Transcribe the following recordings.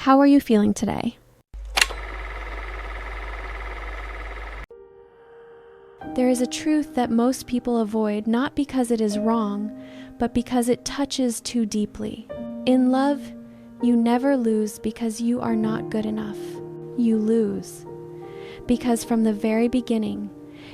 How are you feeling today? There is a truth that most people avoid not because it is wrong, but because it touches too deeply. In love, you never lose because you are not good enough. You lose because from the very beginning,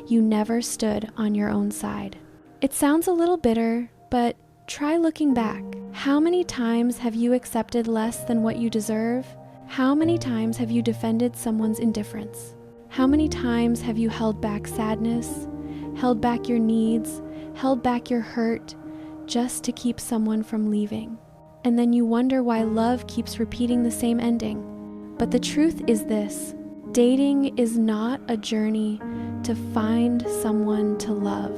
you never stood on your own side. It sounds a little bitter, but try looking back. How many times have you accepted less than what you deserve? How many times have you defended someone's indifference? How many times have you held back sadness, held back your needs, held back your hurt, just to keep someone from leaving? And then you wonder why love keeps repeating the same ending. But the truth is this: dating is not a journey to find someone to love.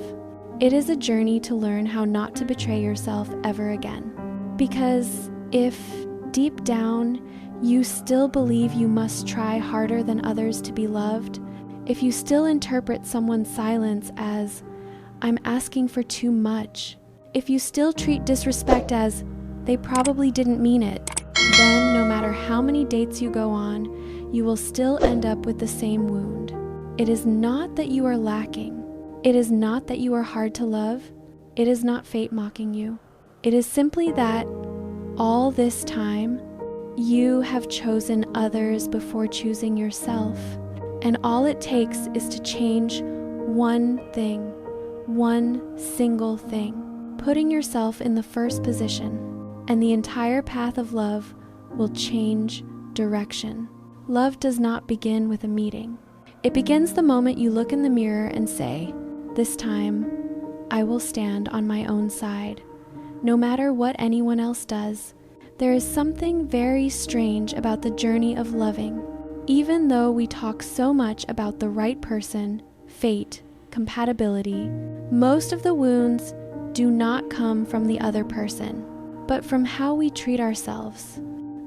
It is a journey to learn how not to betray yourself ever again. Because if deep down you still believe you must try harder than others to be loved, if you still interpret someone's silence as, "I'm asking for too much," if you still treat disrespect as, "They probably didn't mean it," then no matter how many dates you go on, you will still end up with the same wound. It is not that you are lacking. It is not that you are hard to love. It is not fate mocking you. It is simply that all this time, you have chosen others before choosing yourself. And all it takes is to change one thing, one single thing, putting yourself in the first position, and the entire path of love will change direction. Love does not begin with a meeting. It begins the moment you look in the mirror and say, "This time, I will stand on my own side. No matter what anyone else does." There is something very strange about the journey of loving. Even though we talk so much about the right person, fate, compatibility, most of the wounds do not come from the other person, but from how we treat ourselves.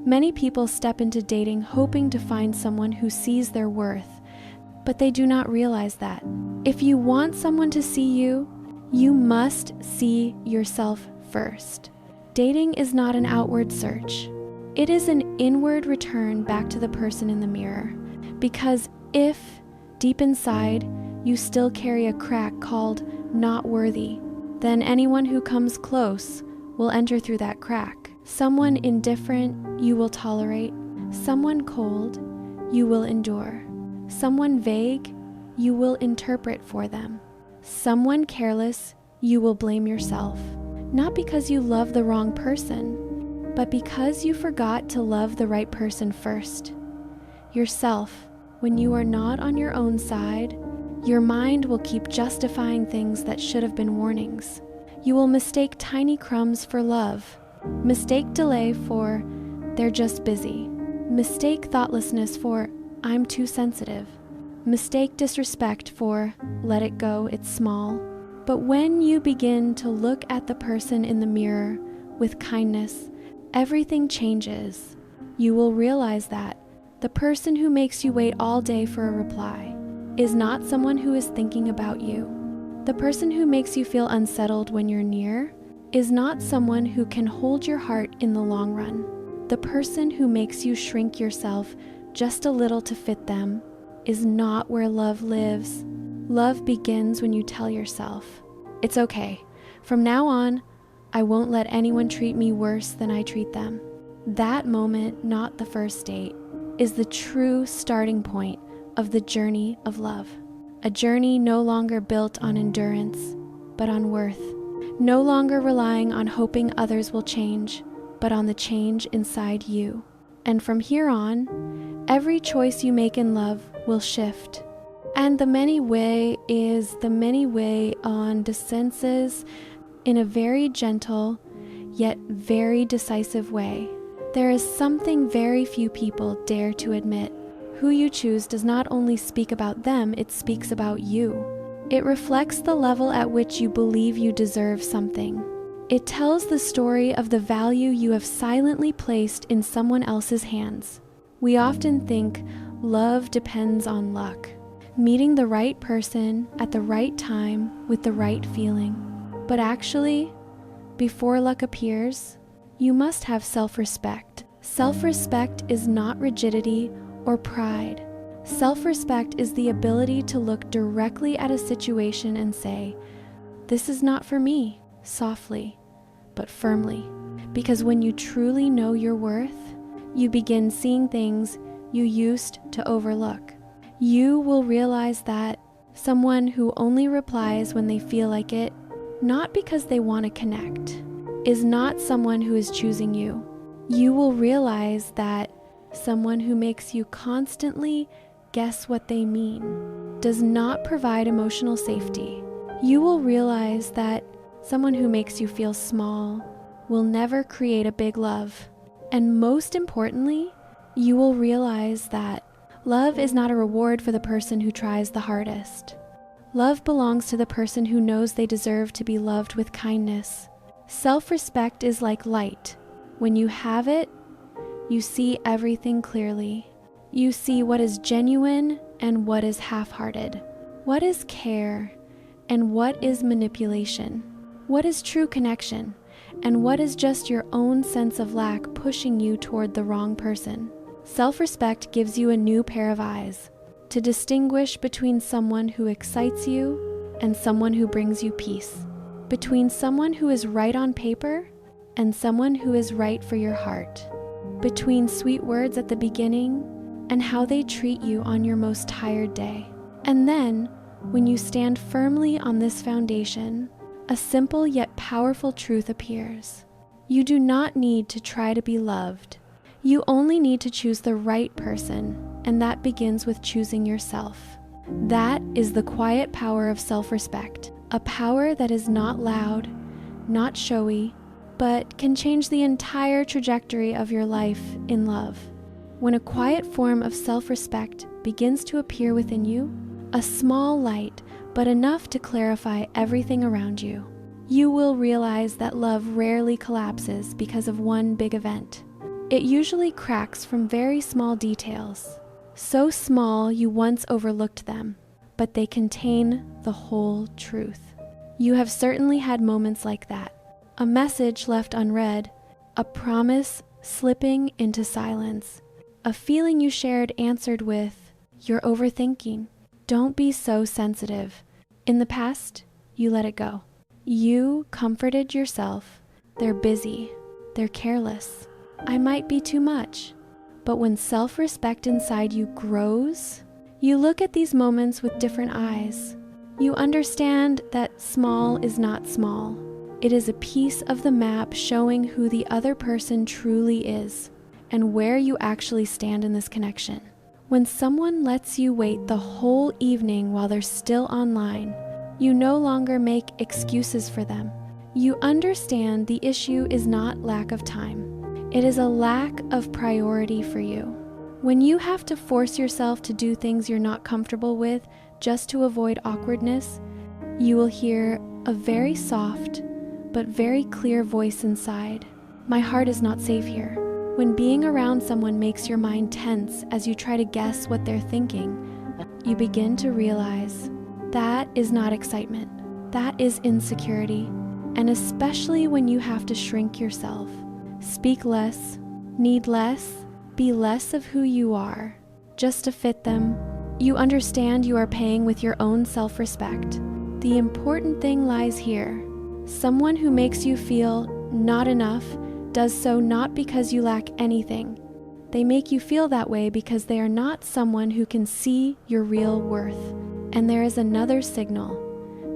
Many people step into dating hoping to find someone who sees their worth, but they do not realize that. If you want someone to see you, you must see yourself first. Dating is not an outward search. It is an inward return back to the person in the mirror. Because if, deep inside, you still carry a crack called not worthy, then anyone who comes close will enter through that crack. Someone indifferent, you will tolerate. Someone cold, you will endure. Someone vague, you will interpret for them. Someone careless, you will blame yourself. Not because you love the wrong person, but because you forgot to love the right person first. Yourself. When you are not on your own side, your mind will keep justifying things that should have been warnings. You will mistake tiny crumbs for love. Mistake delay for, "They're just busy." Mistake thoughtlessness for, "I'm too sensitive." Mistake disrespect for, "Let it go, it's small." But when you begin to look at the person in the mirror with kindness, everything changes. You will realize that the person who makes you wait all day for a reply is not someone who is thinking about you. The person who makes you feel unsettled when you're near is not someone who can hold your heart in the long run. The person who makes you shrink yourself just a little to fit them is not where love lives. Love begins when you tell yourself, "It's okay. From now on, I won't let anyone treat me worse than I treat them." That moment, not the first date, is the true starting point of the journey of love. A journey no longer built on endurance, but on worth. No longer relying on hoping others will change, but on the change inside you. And from here on, every choice you make in love will shift. And the many way is the many way on descenses in a very gentle, yet very decisive way. There is something very few people dare to admit. Who you choose does not only speak about them, it speaks about you. It reflects the level at which you believe you deserve something. It tells the story of the value you have silently placed in someone else's hands. We often think love depends on luck, meeting the right person at the right time with the right feeling. But actually, before luck appears, you must have self-respect. Self-respect is not rigidity or pride. Self-respect is the ability to look directly at a situation and say, "This is not for me," softly, but firmly. Because when you truly know your worth, you begin seeing things you used to overlook. You will realize that someone who only replies when they feel like it, not because they want to connect, is not someone who is choosing you. You will realize that someone who makes you constantly guess what they mean does not provide emotional safety. You will realize that someone who makes you feel small will never create a big love. And most importantly, you will realize that love is not a reward for the person who tries the hardest. Love belongs to the person who knows they deserve to be loved with kindness. Self-respect is like light. When you have it, you see everything clearly. You see what is genuine and what is half-hearted. What is care and what is manipulation? What is true connection and what is just your own sense of lack pushing you toward the wrong person? Self-respect gives you a new pair of eyes to distinguish between someone who excites you and someone who brings you peace, between someone who is right on paper and someone who is right for your heart, between sweet words at the beginning and how they treat you on your most tired day. And then, when you stand firmly on this foundation, a simple yet powerful truth appears. You do not need to try to be loved. You only need to choose the right person, and that begins with choosing yourself. That is the quiet power of self-respect, a power that is not loud, not showy, but can change the entire trajectory of your life in love. When a quiet form of self-respect begins to appear within you, a small light, but enough to clarify everything around you, you will realize that love rarely collapses because of one big event. It usually cracks from very small details, so small you once overlooked them, but they contain the whole truth. You have certainly had moments like that. A message left unread, a promise slipping into silence, a feeling you shared answered with, "You're overthinking. Don't be so sensitive." In the past, you let it go. You comforted yourself. They're busy. They're careless. I might be too much. But when self-respect inside you grows, you look at these moments with different eyes. You understand that small is not small. It is a piece of the map showing who the other person truly is and where you actually stand in this connection. When someone lets you wait the whole evening while they're still online, you no longer make excuses for them. You understand the issue is not lack of time. It is a lack of priority for you. When you have to force yourself to do things you're not comfortable with just to avoid awkwardness, you will hear a very soft but very clear voice inside. My heart is not safe here. When being around someone makes your mind tense as you try to guess what they're thinking, you begin to realize that is not excitement. That is insecurity. And especially when you have to shrink yourself, speak less, need less, be less of who you are, just to fit them, you understand you are paying with your own self-respect. The important thing lies here. Someone who makes you feel not enough does so not because you lack anything. They make you feel that way because they are not someone who can see your real worth. And there is another signal,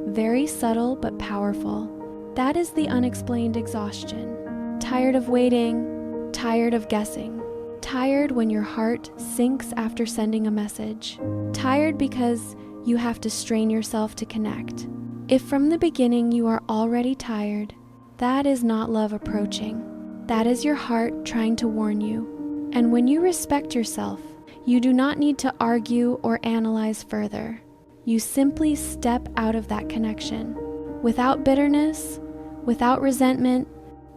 very subtle but powerful. That is the unexplained exhaustion. Tired of waiting, tired of guessing, tired when your heart sinks after sending a message, tired because you have to strain yourself to connect. If from the beginning you are already tired, that is not love approaching. That is your heart trying to warn you. And when you respect yourself, you do not need to argue or analyze further. You simply step out of that connection without bitterness, without resentment,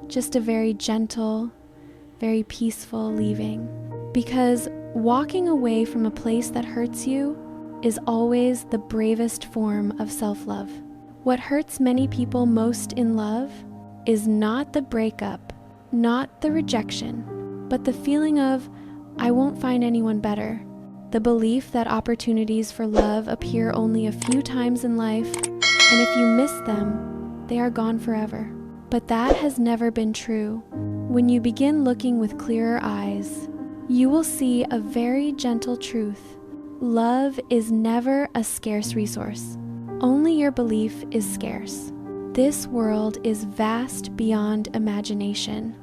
just a very gentle, very peaceful leaving. Because walking away from a place that hurts you is always the bravest form of self-love. What hurts many people most in love is not the breakup, not the rejection. but the feeling of, I won't find anyone better. The belief that opportunities for love appear only a few times in life, and if you miss them, they are gone forever. But that has never been true. When you begin looking with clearer eyes, you will see a very gentle truth. Love is never a scarce resource. Only your belief is scarce. This world is vast beyond imagination.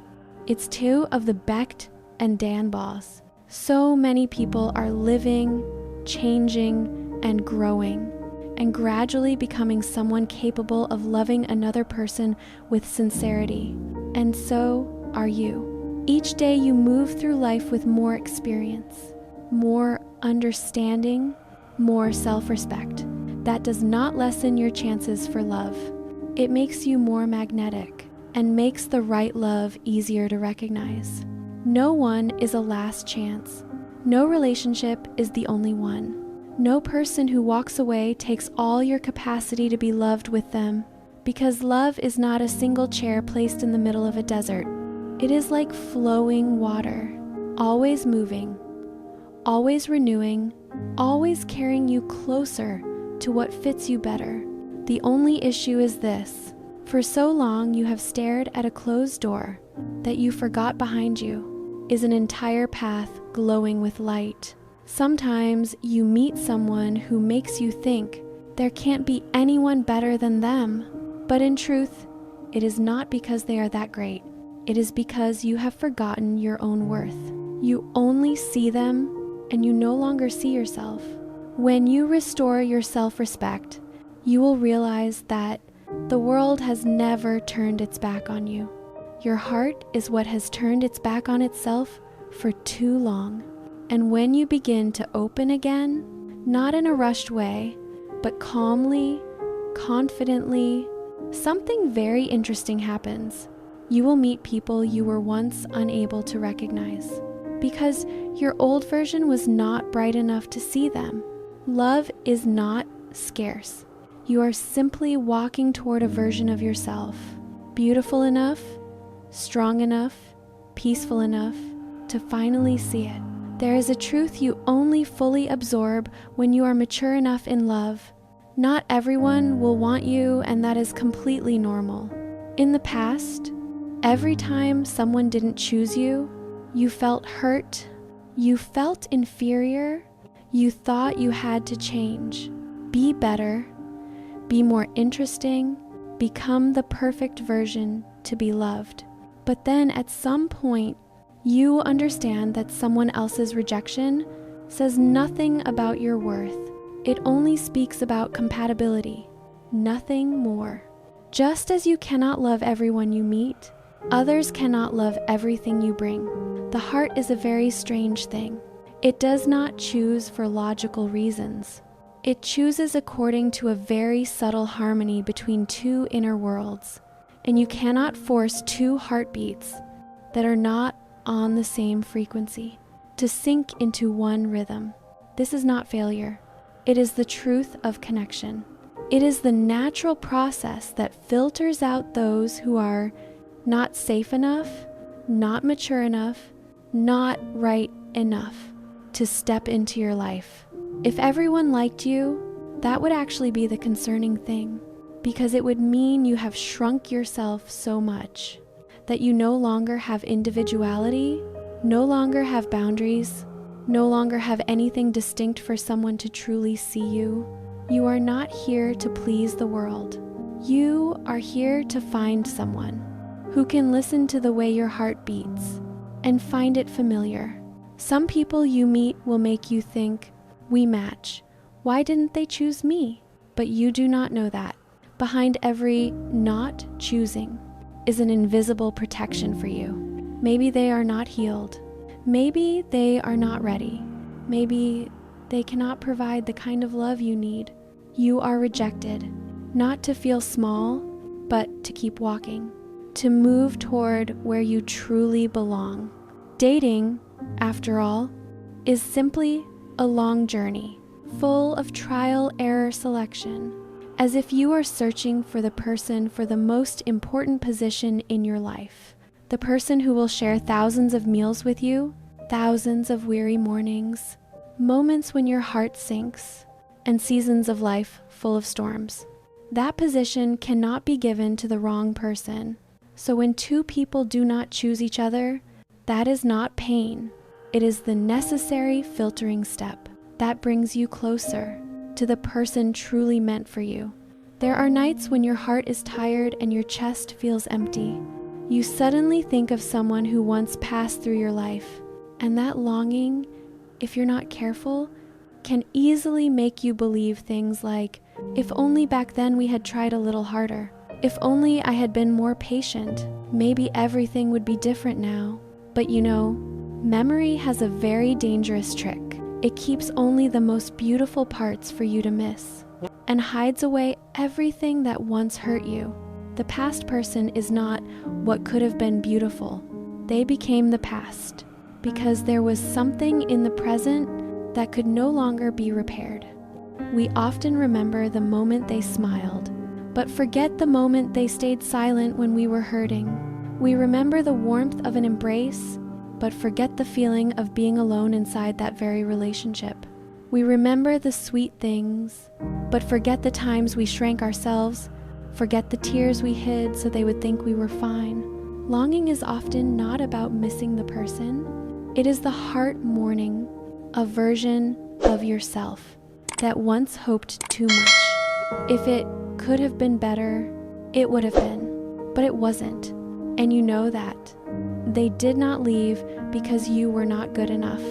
It's two of the Becht and Dan Boss. So many people are living, changing, and growing, and gradually becoming someone capable of loving another person with sincerity. And so are you. Each day you move through life with more experience, more understanding, more self-respect. That does not lessen your chances for love. It makes you more magnetic and makes the right love easier to recognize. No one is a last chance. No relationship is the only one. No person who walks away takes all your capacity to be loved with them, because love is not a single chair placed in the middle of a desert. It is like flowing water, always moving, always renewing, always carrying you closer to what fits you better. The only issue is this: for so long you have stared at a closed door that you forgot behind you is an entire path glowing with light. Sometimes you meet someone who makes you think there can't be anyone better than them, but in truth, it is not because they are that great. It is because you have forgotten your own worth. You only see them, and you no longer see yourself. When you restore your self-respect, you will realize that the world has never turned its back on you. Your heart is what has turned its back on itself for too long. And when you begin to open again, not in a rushed way, but calmly, confidently, something very interesting happens. You will meet people you were once unable to recognize, because your old version was not bright enough to see them. Love is not scarce. You are simply walking toward a version of yourself, beautiful enough, strong enough, peaceful enough to finally see it. There is a truth you only fully absorb when you are mature enough in love. Not everyone will want you, and that is completely normal. In the past, every time someone didn't choose you, you felt hurt, you felt inferior, you thought you had to change, be better, be more interesting, become the perfect version to be loved. But then at some point, you understand that someone else's rejection says nothing about your worth. It only speaks about compatibility, nothing more. Just as you cannot love everyone you meet, others cannot love everything you bring. The heart is a very strange thing. It does not choose for logical reasons. It chooses according to a very subtle harmony between two inner worlds, and you cannot force two heartbeats that are not on the same frequency to sync into one rhythm. This is not failure. It is the truth of connection. It is the natural process that filters out those who are not safe enough, not mature enough, not right enough to step into your life. If everyone liked you, that would actually be the concerning thing, because it would mean you have shrunk yourself so much that you no longer have individuality, no longer have boundaries, no longer have anything distinct for someone to truly see you. You are not here to please the world. You are here to find someone who can listen to the way your heart beats and find it familiar. Some people you meet will make you think, we match. Why didn't they choose me? But you do not know that. Behind every not choosing is an invisible protection for you. Maybe they are not healed. Maybe they are not ready. Maybe they cannot provide the kind of love you need. You are rejected, not to feel small, but to keep walking, to move toward where you truly belong. Dating, after all, is simply a long journey, full of trial, error, selection, as if you are searching for the person for the most important position in your life, The person who will share thousands of meals with you, thousands of weary mornings, moments when your heart sinks, and seasons of life full of storms. That position cannot be given to the wrong person. So when two people do not choose each other, that is not pain. It is the necessary filtering step that brings you closer to the person truly meant for you. There are nights when your heart is tired and your chest feels empty. You suddenly think of someone who once passed through your life, and that longing, if you're not careful, can easily make you believe things like, if only back then we had tried a little harder. If only I had been more patient, maybe everything would be different now. But you know, memory has a very dangerous trick. It keeps only the most beautiful parts for you to miss, and hides away everything that once hurt you. The past person is not what could have been beautiful. They became the past because there was something in the present that could no longer be repaired. We often remember the moment they smiled, but forget the moment they stayed silent when we were hurting. We remember the warmth of an embrace, but forget the feeling of being alone inside that very relationship. We remember the sweet things, but forget the times we shrank ourselves, forget the tears we hid so they would think we were fine. Longing is often not about missing the person. It is the heart mourning a version of yourself that once hoped too much. If it could have been better, it would have been, but it wasn't. And you know that. They did not leave because you were not good enough.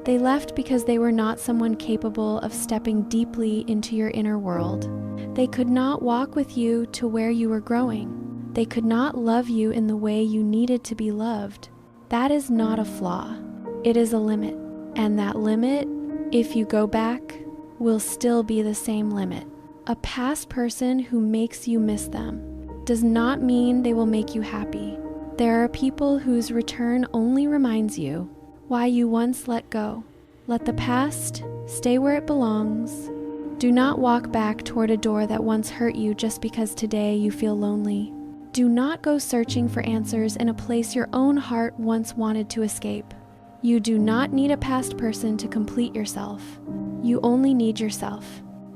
They left because they were not someone capable of stepping deeply into your inner world. They could not walk with you to where you were growing. They could not love you in the way you needed to be loved. That is not a flaw. It is a limit. And that limit, if you go back, will still be the same limit. A past person who makes you miss them does not mean they will make you happy. There are people whose return only reminds you why you once let go. Let the past stay where it belongs. Do not walk back toward a door that once hurt you just because today you feel lonely. Do not go searching for answers in a place your own heart once wanted to escape. You do not need a past person to complete yourself. You only need yourself.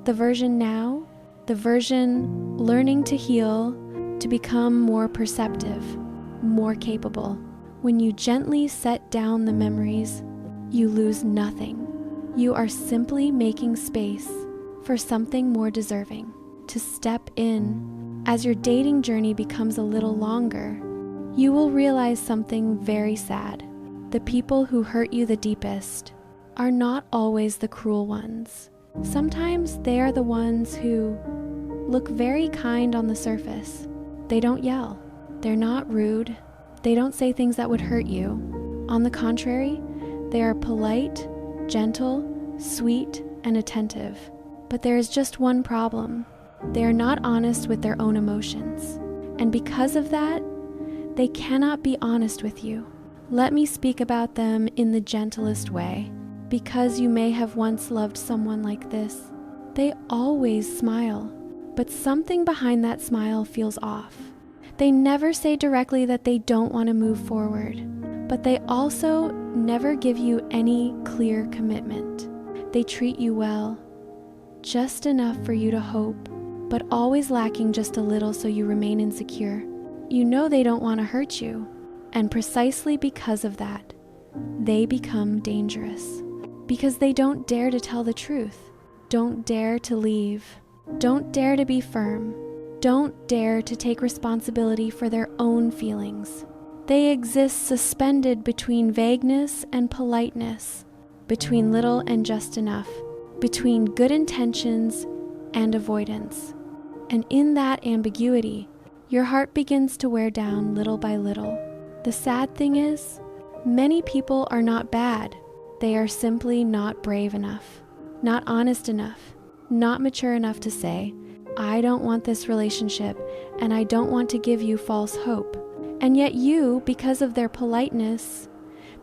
The version now, the version learning to heal, to become more perceptive, more capable. When you gently set down the memories, you lose nothing. You are simply making space for something more deserving to step in. As your dating journey becomes a little longer, you will realize something very sad. The people who hurt you the deepest are not always the cruel ones. Sometimes they are the ones who look very kind on the surface. They don't yell. They're not rude. They don't say things that would hurt you. On the contrary, they are polite, gentle, sweet, and attentive. But there is just one problem. They are not honest with their own emotions. And because of that, they cannot be honest with you. Let me speak about them in the gentlest way, because you may have once loved someone like this. They always smile, but something behind that smile feels off. They never say directly that they don't want to move forward, but they also never give you any clear commitment. They treat you well, just enough for you to hope, but always lacking just a little so you remain insecure. You know they don't want to hurt you, and precisely because of that, they become dangerous. Because they don't dare to tell the truth, don't dare to leave, don't dare to be firm, don't dare to take responsibility for their own feelings. They exist suspended between vagueness and politeness, between little and just enough, between good intentions and avoidance. And in that ambiguity, your heart begins to wear down little by little. The sad thing is, many people are not bad. They are simply not brave enough, not honest enough, not mature enough to say, I don't want this relationship and I don't want to give you false hope. And yet you, because of their politeness,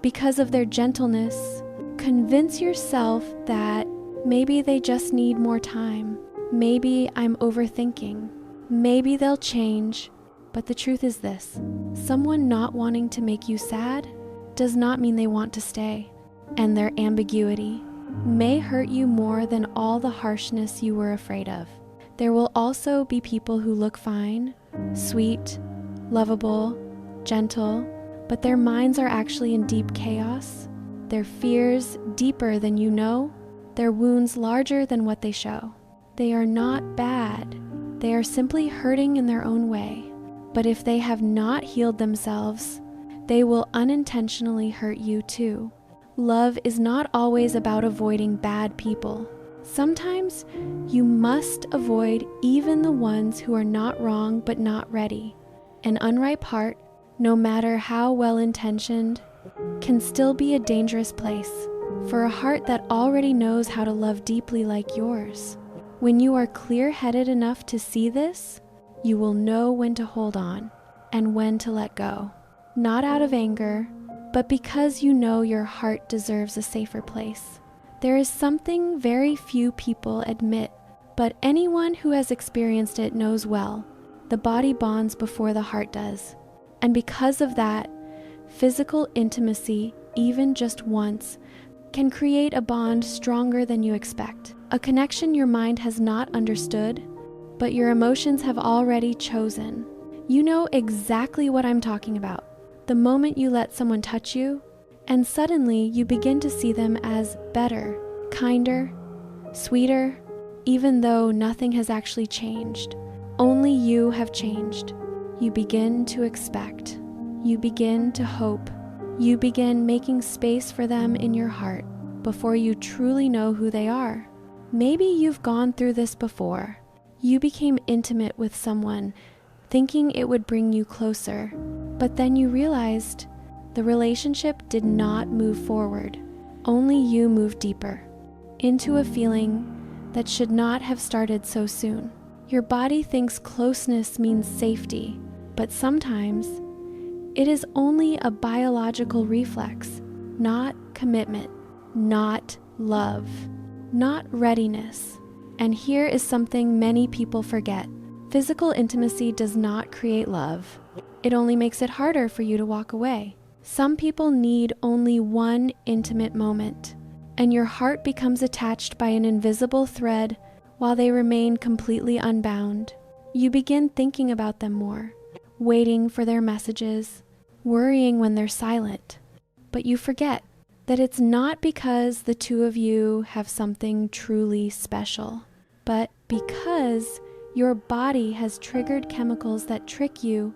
because of their gentleness, convince yourself that maybe they just need more time. Maybe I'm overthinking. Maybe they'll change. But the truth is this: someone not wanting to make you sad does not mean they want to stay, and their ambiguity may hurt you more than all the harshness you were afraid of. There will also be people who look fine, sweet, lovable, gentle, but their minds are actually in deep chaos, their fears deeper than you know, their wounds larger than what they show. They are not bad. They are simply hurting in their own way. But if they have not healed themselves, they will unintentionally hurt you too. Love is not always about avoiding bad people. Sometimes you must avoid even the ones who are not wrong but not ready. An unripe heart, no matter how well-intentioned, can still be a dangerous place for a heart that already knows how to love deeply like yours. When you are clear-headed enough to see this, you will know when to hold on and when to let go. Not out of anger, but because you know your heart deserves a safer place. There is something very few people admit, but anyone who has experienced it knows well. The body bonds before the heart does. And because of that, physical intimacy, even just once, can create a bond stronger than you expect. A connection your mind has not understood, but your emotions have already chosen. You know exactly what I'm talking about. The moment you let someone touch you, and suddenly you begin to see them as better, kinder, sweeter, even though nothing has actually changed. Only you have changed. You begin to expect. You begin to hope. You begin making space for them in your heart before you truly know who they are. Maybe you've gone through this before. You became intimate with someone, thinking it would bring you closer, but then you realized the relationship did not move forward. Only you moved deeper, into a feeling that should not have started so soon. Your body thinks closeness means safety, but sometimes it is only a biological reflex, not commitment, not love, not readiness. And here is something many people forget. Physical intimacy does not create love. It only makes it harder for you to walk away. Some people need only one intimate moment, and your heart becomes attached by an invisible thread while they remain completely unbound. You begin thinking about them more, waiting for their messages, worrying when they're silent. But you forget that it's not because the two of you have something truly special, but because your body has triggered chemicals that trick you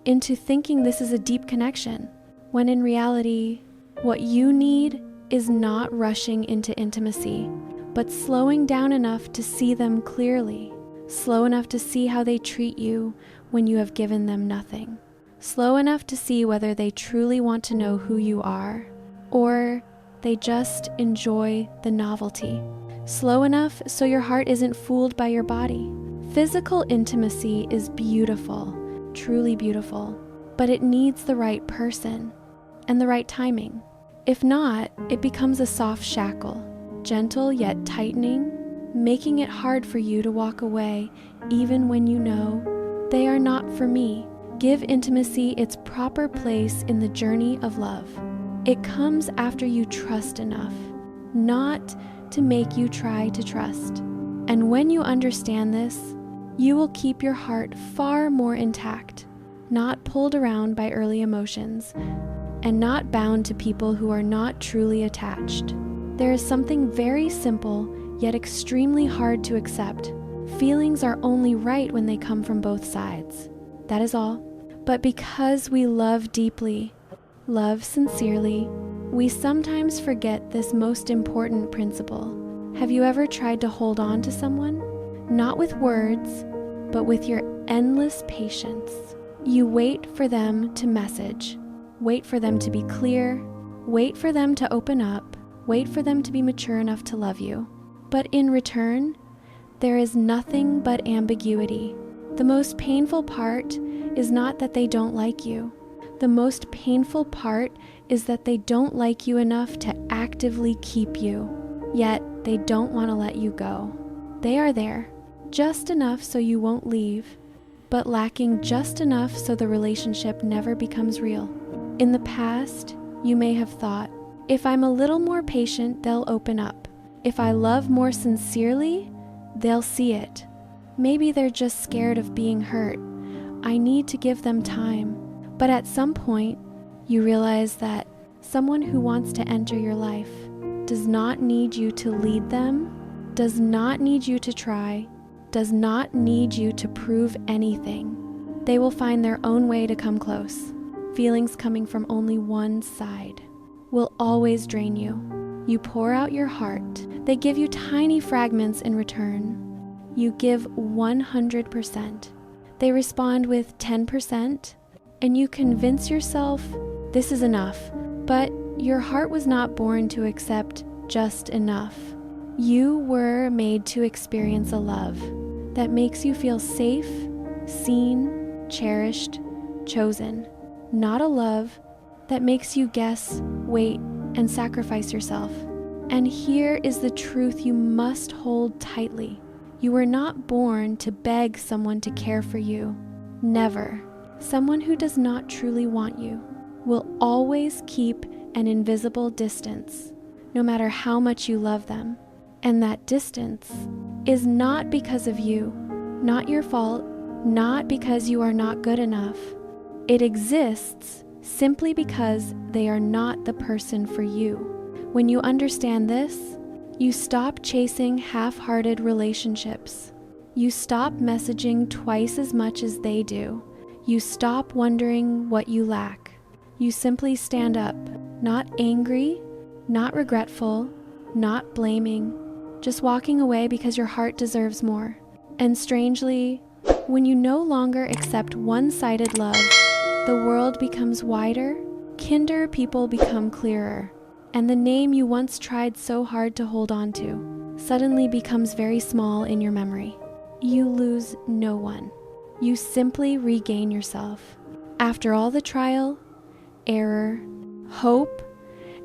into thinking this is a deep connection, when in reality, what you need is not rushing into intimacy, but slowing down enough to see them clearly, slow enough to see how they treat you when you have given them nothing, slow enough to see whether they truly want to know who you are, or they just enjoy the novelty, slow enough so your heart isn't fooled by your body. Physical intimacy is beautiful, truly beautiful, but it needs the right person and the right timing. If not, it becomes a soft shackle, gentle yet tightening, making it hard for you to walk away even when you know they are not for me. Give intimacy its proper place in the journey of love. It comes after you trust enough, not to make you try to trust. And when you understand this, you will keep your heart far more intact, not pulled around by early emotions, and not bound to people who are not truly attached. There is something very simple, yet extremely hard to accept. Feelings are only right when they come from both sides. That is all. But because we love deeply, love sincerely, we sometimes forget this most important principle. Have you ever tried to hold on to someone? Not with words, but with your endless patience. You wait for them to message, wait for them to be clear, wait for them to open up, wait for them to be mature enough to love you. But in return, there is nothing but ambiguity. The most painful part is not that they don't like you. The most painful part is that they don't like you enough to actively keep you, yet they don't want to let you go. They are there, just enough so you won't leave, but lacking just enough so the relationship never becomes real. In the past, you may have thought, if I'm a little more patient, they'll open up. If I love more sincerely, they'll see it. Maybe they're just scared of being hurt. I need to give them time. But at some point, you realize that someone who wants to enter your life does not need you to lead them, does not need you to try, does not need you to prove anything. They will find their own way to come close. Feelings coming from only one side will always drain you. You pour out your heart. They give you tiny fragments in return. You give 100%. They respond with 10%, and you convince yourself this is enough. But your heart was not born to accept just enough. You were made to experience a love that makes you feel safe, seen, cherished, chosen. Not a love that makes you guess, wait, and sacrifice yourself. And here is the truth you must hold tightly. You were not born to beg someone to care for you. Never. Someone who does not truly want you will always keep an invisible distance, no matter how much you love them. And that distance is not because of you, not your fault, not because you are not good enough. It exists simply because they are not the person for you. When you understand this, you stop chasing half-hearted relationships. You stop messaging twice as much as they do. You stop wondering what you lack. You simply stand up, not angry, not regretful, not blaming, just walking away because your heart deserves more. And strangely, when you no longer accept one-sided love, the world becomes wider, kinder people become clearer, and the name you once tried so hard to hold on to suddenly becomes very small in your memory. You lose no one. You simply regain yourself. After all the trial, error, hope,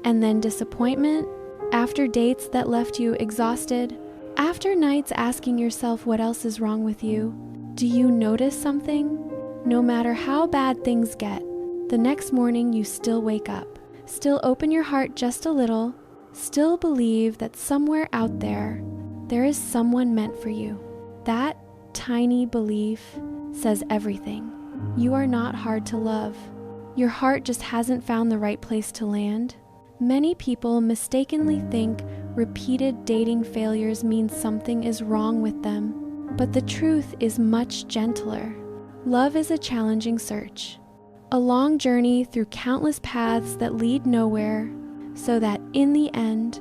and then disappointment, after dates that left you exhausted, after nights asking yourself what else is wrong with you, do you notice something? No matter how bad things get, the next morning you still wake up, still open your heart just a little, still believe that somewhere out there, there is someone meant for you. That tiny belief says everything. You are not hard to love. Your heart just hasn't found the right place to land. Many people mistakenly think repeated dating failures mean something is wrong with them, but the truth is much gentler. Love is a challenging search, a long journey through countless paths that lead nowhere, so that in the end,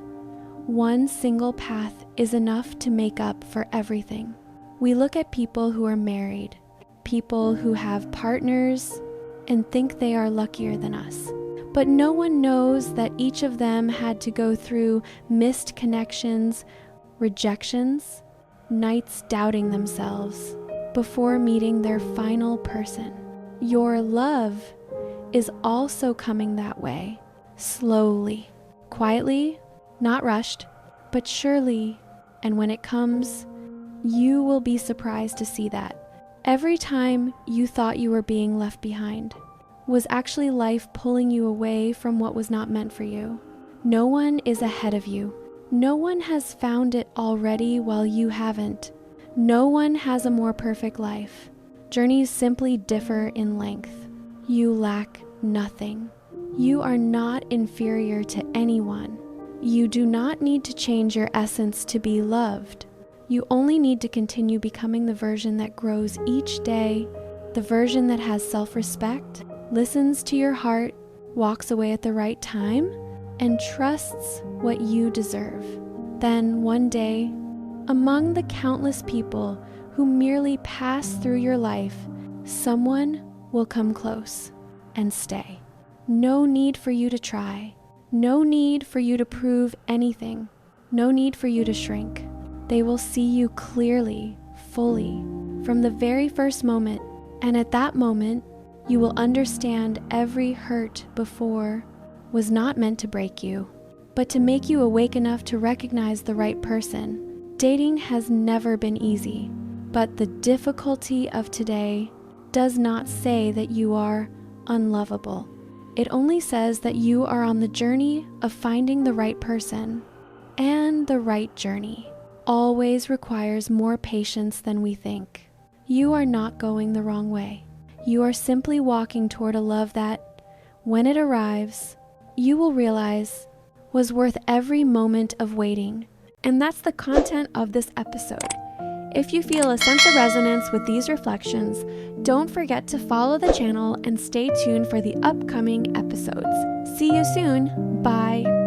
one single path is enough to make up for everything. We look at people who are married, people who have partners, and think they are luckier than us. But no one knows that each of them had to go through missed connections, rejections, nights doubting themselves before meeting their final person. Your love is also coming that way, slowly, quietly, not rushed, but surely. And when it comes, you will be surprised to see that every time you thought you were being left behind was actually life pulling you away from what was not meant for you. No one is ahead of you. No one has found it already while you haven't. No one has a more perfect life. Journeys simply differ in length. You lack nothing. You are not inferior to anyone. You do not need to change your essence to be loved. You only need to continue becoming the version that grows each day, the version that has self-respect, listens to your heart, walks away at the right time, and trusts what you deserve. Then one day, among the countless people who merely pass through your life, someone will come close and stay. No need for you to try. No need for you to prove anything. No need for you to shrink. They will see you clearly, fully, from the very first moment. And at that moment, you will understand every hurt before was not meant to break you, but to make you awake enough to recognize the right person. Dating has never been easy, but the difficulty of today does not say that you are unlovable. It only says that you are on the journey of finding the right person. And the right journey always requires more patience than we think. You are not going the wrong way. You are simply walking toward a love that, when it arrives, you will realize was worth every moment of waiting. And that's the content of this episode. If you feel a sense of resonance with these reflections, don't forget to follow the channel and stay tuned for the upcoming episodes. See you soon. Bye.